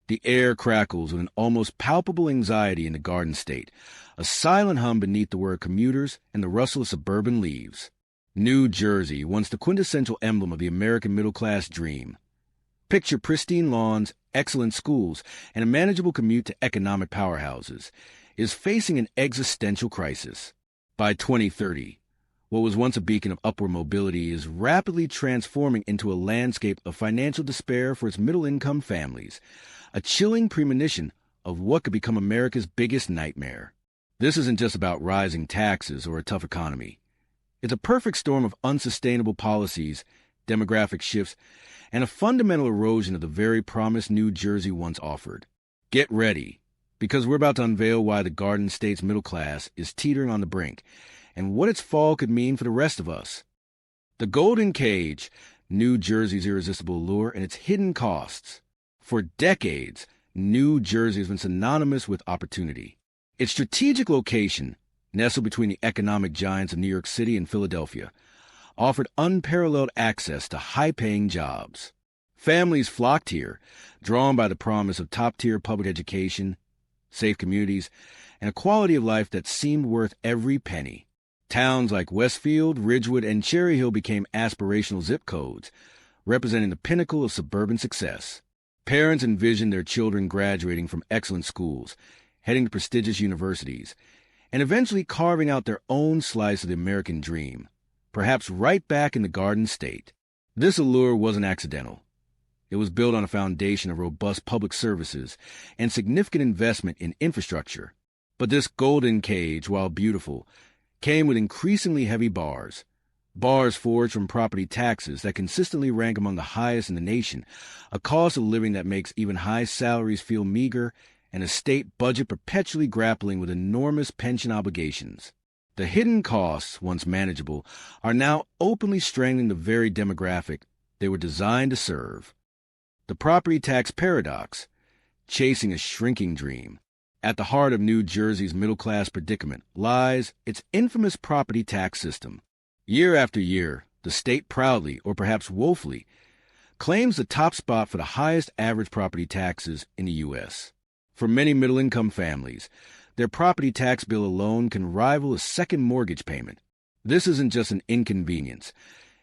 The air crackles with an almost palpable anxiety in the Garden State, a silent hum beneath the whir of commuters and the rustle of suburban leaves. New Jersey, once the quintessential emblem of the American middle-class dream. Picture pristine lawns, excellent schools, and a manageable commute to economic powerhouses, is facing an existential crisis. By 2030, what was once a beacon of upward mobility is rapidly transforming into a landscape of financial despair for its middle-income families, a chilling premonition of what could become America's biggest nightmare. This isn't just about rising taxes or a tough economy. It's a perfect storm of unsustainable policies, demographic shifts, and a fundamental erosion of the very promise New Jersey once offered. Get ready, because we're about to unveil why the Garden State's middle class is teetering on the brink, and what its fall could mean for the rest of us. The Golden Cage, New Jersey's irresistible allure, and its hidden costs. For decades, New Jersey has been synonymous with opportunity. Its strategic location, nestled between the economic giants of New York City and Philadelphia, offered unparalleled access to high-paying jobs. Families flocked here, drawn by the promise of top-tier public education, safe communities, and a quality of life that seemed worth every penny. Towns like Westfield, Ridgewood, and Cherry Hill became aspirational zip codes, representing the pinnacle of suburban success. Parents envisioned their children graduating from excellent schools, heading to prestigious universities, and eventually carving out their own slice of the American dream, perhaps right back in the Garden State. This allure wasn't accidental. It was built on a foundation of robust public services and significant investment in infrastructure. But this golden cage, while beautiful, came with increasingly heavy bars. Bars forged from property taxes that consistently rank among the highest in the nation, a cost of living that makes even high salaries feel meager, and a state budget perpetually grappling with enormous pension obligations. The hidden costs, once manageable, are now openly strangling the very demographic they were designed to serve. The property tax paradox, chasing a shrinking dream. At the heart of New Jersey's middle-class predicament lies its infamous property tax system. Year after year, the state proudly, or perhaps woefully, claims the top spot for the highest average property taxes in the U.S. For many middle-income families, their property tax bill alone can rival a second mortgage payment. This isn't just an inconvenience.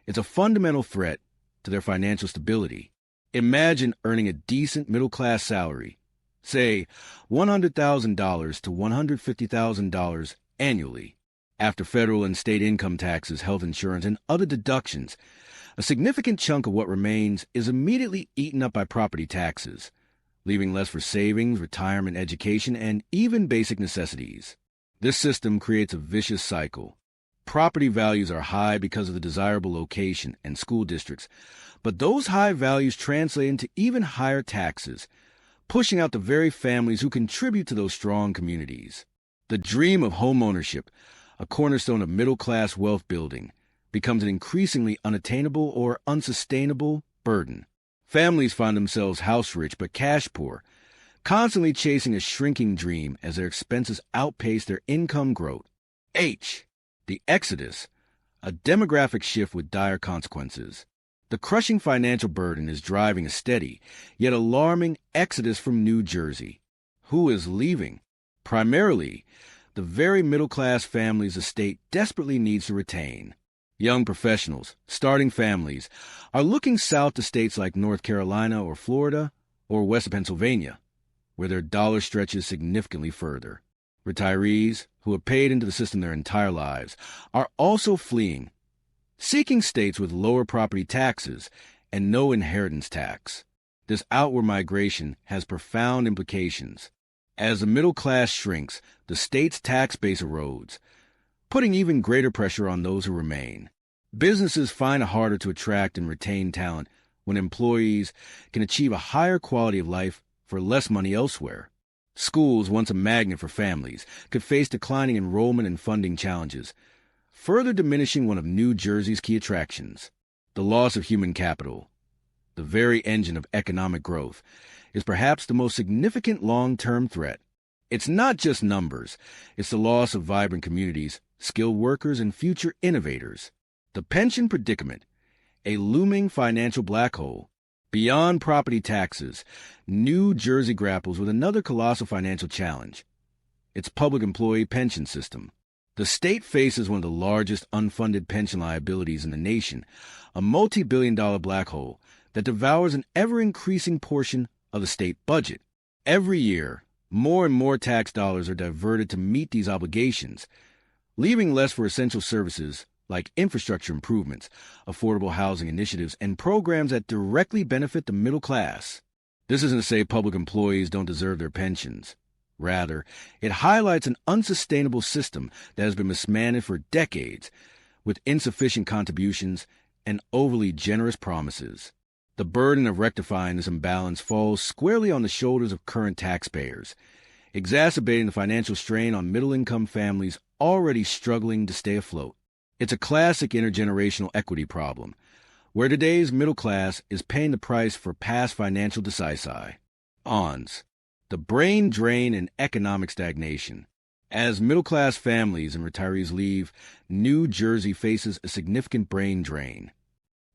It's a fundamental threat to their financial stability. Imagine earning a decent middle-class salary, say $100,000 to $150,000 annually. After federal and state income taxes, health insurance, and other deductions, a significant chunk of what remains is immediately eaten up by property taxes, leaving less for savings, retirement, education, and even basic necessities. This system creates a vicious cycle. Property values are high because of the desirable location and school districts, but those high values translate into even higher taxes, pushing out the very families who contribute to those strong communities. The dream of homeownership, a cornerstone of middle-class wealth building, becomes an increasingly unattainable or unsustainable burden. Families find themselves house-rich but cash-poor, constantly chasing a shrinking dream as their expenses outpace their income growth. The exodus, a demographic shift with dire consequences. The crushing financial burden is driving a steady, yet alarming exodus from New Jersey. Who is leaving? Primarily, the very middle-class families the state desperately needs to retain. Young professionals, starting families, are looking south to states like North Carolina or Florida or west of Pennsylvania, where their dollar stretches significantly further. Retirees, who have paid into the system their entire lives, are also fleeing, seeking states with lower property taxes and no inheritance tax. This outward migration has profound implications. As the middle class shrinks, the state's tax base erodes, putting even greater pressure on those who remain. Businesses find it harder to attract and retain talent when employees can achieve a higher quality of life for less money elsewhere. Schools, once a magnet for families, could face declining enrollment and funding challenges, further diminishing one of New Jersey's key attractions. The loss of human capital, the very engine of economic growth, is perhaps the most significant long-term threat. It's not just numbers. It's the loss of vibrant communities, skilled workers, and future innovators. The pension predicament, a looming financial black hole, Beyond property taxes, New Jersey grapples with another colossal financial challenge: its public employee pension system. The state faces one of the largest unfunded pension liabilities in the nation, a multi-billion-dollar black hole that devours an ever-increasing portion of the state budget. Every year, more and more tax dollars are diverted to meet these obligations, leaving less for essential services like infrastructure improvements, affordable housing initiatives, and programs that directly benefit the middle class. This isn't to say public employees don't deserve their pensions. Rather, it highlights an unsustainable system that has been mismanaged for decades, with insufficient contributions and overly generous promises. The burden of rectifying this imbalance falls squarely on the shoulders of current taxpayers, exacerbating the financial strain on middle-income families already struggling to stay afloat. It's a classic intergenerational equity problem, where today's middle class is paying the price for past financial decisi. ONS. The brain drain and economic stagnation. As middle-class families and retirees leave, New Jersey faces a significant brain drain.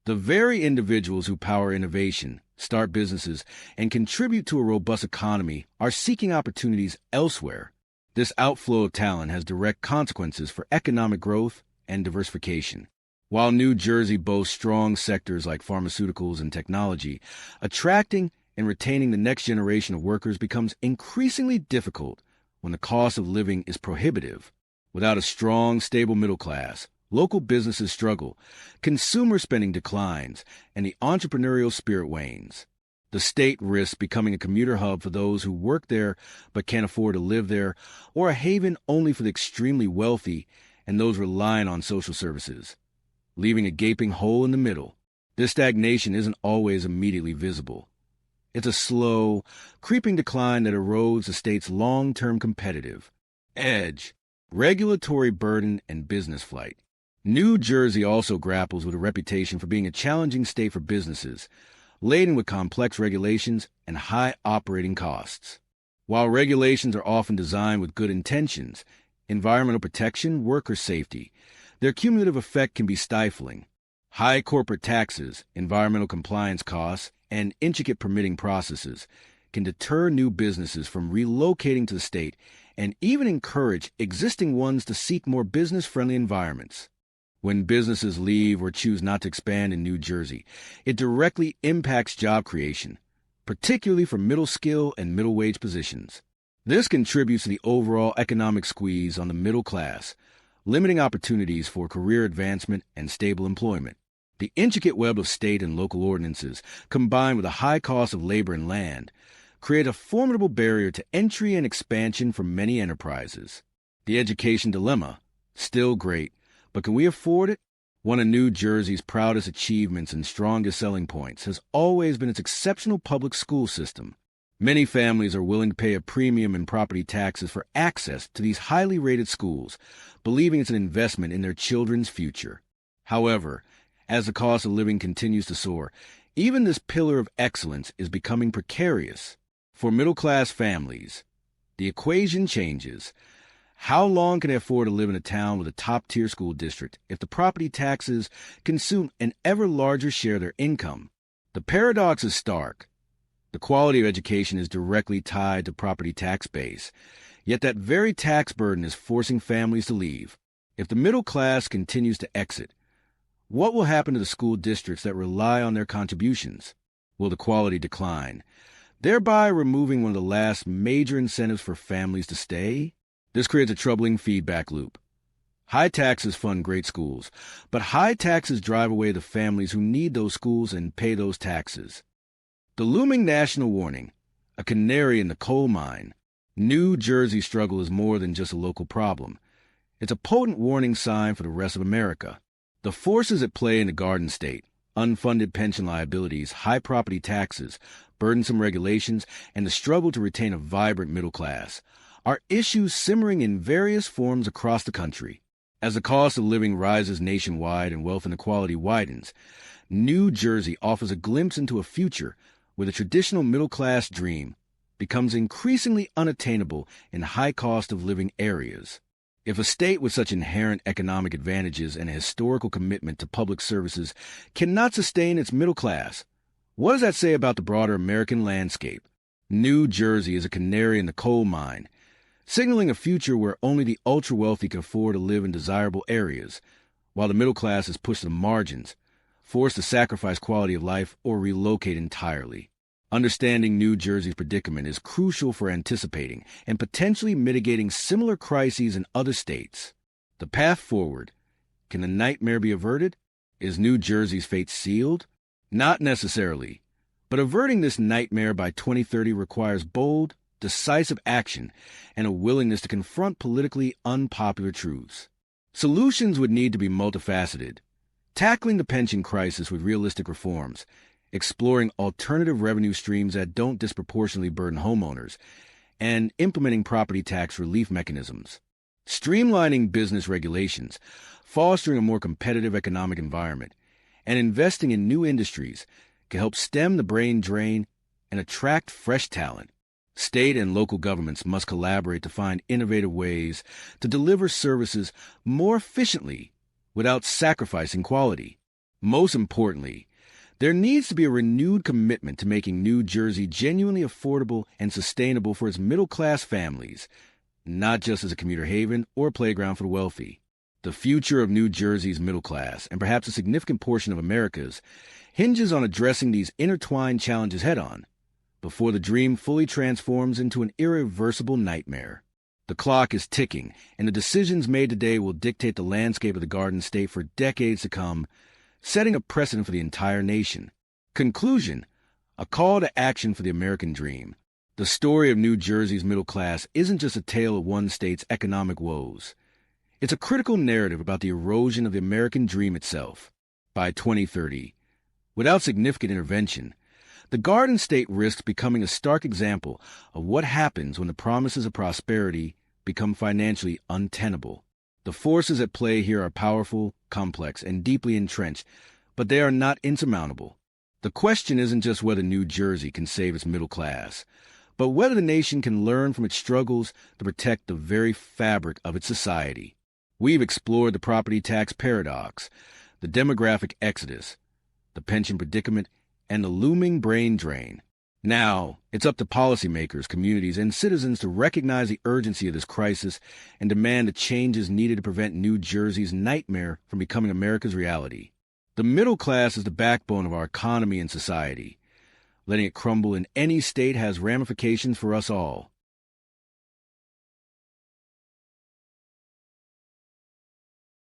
The very individuals who power innovation, start businesses, and contribute to a robust economy are seeking opportunities elsewhere. This outflow of talent has direct consequences for economic growth and diversification. While New Jersey boasts strong sectors like pharmaceuticals and technology, attracting and retaining the next generation of workers becomes increasingly difficult when the cost of living is prohibitive. Without a strong, stable middle class, local businesses struggle, consumer spending declines, and the entrepreneurial spirit wanes. The state risks becoming a commuter hub for those who work there but can't afford to live there, or a haven only for the extremely wealthy and those relying on social services, leaving a gaping hole in the middle. This stagnation isn't always immediately visible. It's a slow, creeping decline that erodes the state's long-term competitive edge, regulatory burden, and business flight. New Jersey also grapples with a reputation for being a challenging state for businesses, laden with complex regulations and high operating costs. While regulations are often designed with good intentions, environmental protection, worker safety, their cumulative effect can be stifling. High corporate taxes, environmental compliance costs, and intricate permitting processes can deter new businesses from relocating to the state and even encourage existing ones to seek more business-friendly environments. When businesses leave or choose not to expand in New Jersey, it directly impacts job creation, particularly for middle-skill and middle-wage positions. This contributes to the overall economic squeeze on the middle class, limiting opportunities for career advancement and stable employment. The intricate web of state and local ordinances, combined with a high cost of labor and land, create a formidable barrier to entry and expansion for many enterprises. The education dilemma, still great, but can we afford it? One of New Jersey's proudest achievements and strongest selling points has always been its exceptional public school system. Many families are willing to pay a premium in property taxes for access to these highly rated schools, believing it's an investment in their children's future. However, as the cost of living continues to soar, even this pillar of excellence is becoming precarious. For middle-class families, the equation changes. How long can they afford to live in a town with a top-tier school district if the property taxes consume an ever larger share of their income? The paradox is stark. The quality of education is directly tied to property tax base, yet that very tax burden is forcing families to leave. If the middle class continues to exit, what will happen to the school districts that rely on their contributions? Will the quality decline, thereby removing one of the last major incentives for families to stay? This creates a troubling feedback loop. High taxes fund great schools, but high taxes drive away the families who need those schools and pay those taxes. The looming national warning, a canary in the coal mine. New Jersey's struggle is more than just a local problem. It's a potent warning sign for the rest of America. The forces at play in the Garden State, unfunded pension liabilities, high property taxes, burdensome regulations, and the struggle to retain a vibrant middle class, are issues simmering in various forms across the country. As the cost of living rises nationwide and wealth inequality widens, New Jersey offers a glimpse into a future where the traditional middle-class dream becomes increasingly unattainable in high-cost-of-living areas. If a state with such inherent economic advantages and a historical commitment to public services cannot sustain its middle class, What does that say about the broader American landscape? New Jersey is a canary in the coal mine, signaling a future where only the ultra-wealthy can afford to live in desirable areas, while the middle class is pushed to the margins, forced to sacrifice quality of life or relocate entirely. Understanding New Jersey's predicament is crucial for anticipating and potentially mitigating similar crises in other states. The path forward. Can the nightmare be averted? Is New Jersey's fate sealed? Not necessarily. But averting this nightmare by 2030 requires bold, decisive action and a willingness to confront politically unpopular truths. Solutions would need to be multifaceted. Tackling the pension crisis with realistic reforms, exploring alternative revenue streams that don't disproportionately burden homeowners, and implementing property tax relief mechanisms. Streamlining business regulations, fostering a more competitive economic environment, and investing in new industries can help stem the brain drain and attract fresh talent. State and local governments must collaborate to find innovative ways to deliver services more efficiently without sacrificing quality. Most importantly, there needs to be a renewed commitment to making New Jersey genuinely affordable and sustainable for its middle-class families, not just as a commuter haven or playground for the wealthy. The future of New Jersey's middle class, and perhaps a significant portion of America's, hinges on addressing these intertwined challenges head-on, before the dream fully transforms into an irreversible nightmare. The clock is ticking, and the decisions made today will dictate the landscape of the Garden State for decades to come, setting a precedent for the entire nation. Conclusion: a call to action for the American dream. The story of New Jersey's middle class isn't just a tale of one state's economic woes. It's a critical narrative about the erosion of the American dream itself. By 2030, without significant intervention, the Garden State risks becoming a stark example of what happens when the promises of prosperity become financially untenable. The forces at play here are powerful, complex, and deeply entrenched, but they are not insurmountable. The question isn't just whether New Jersey can save its middle class, but whether the nation can learn from its struggles to protect the very fabric of its society. We've explored the property tax paradox, the demographic exodus, the pension predicament, and the looming brain drain. Now, it's up to policymakers, communities, and citizens to recognize the urgency of this crisis and demand the changes needed to prevent New Jersey's nightmare from becoming America's reality. The middle class is the backbone of our economy and society. Letting it crumble in any state has ramifications for us all.